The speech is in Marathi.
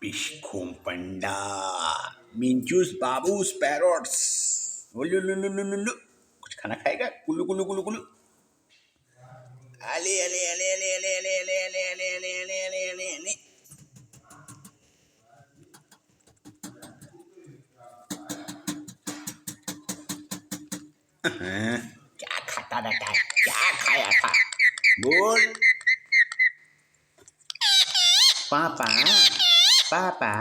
Bishkum Panda. मिंचूस बाबूस पैरोट्स उल्लू लुल्लू लुल्लू लुल्लू कुछ खाना खाएगा कुल्लू कुल्लू कुल्लू कुल्लू अले अले अले अले अले अले अले अले अले अले अले अले अले अले क्या खाता रहता है क्या खाया था बोल पापा पापा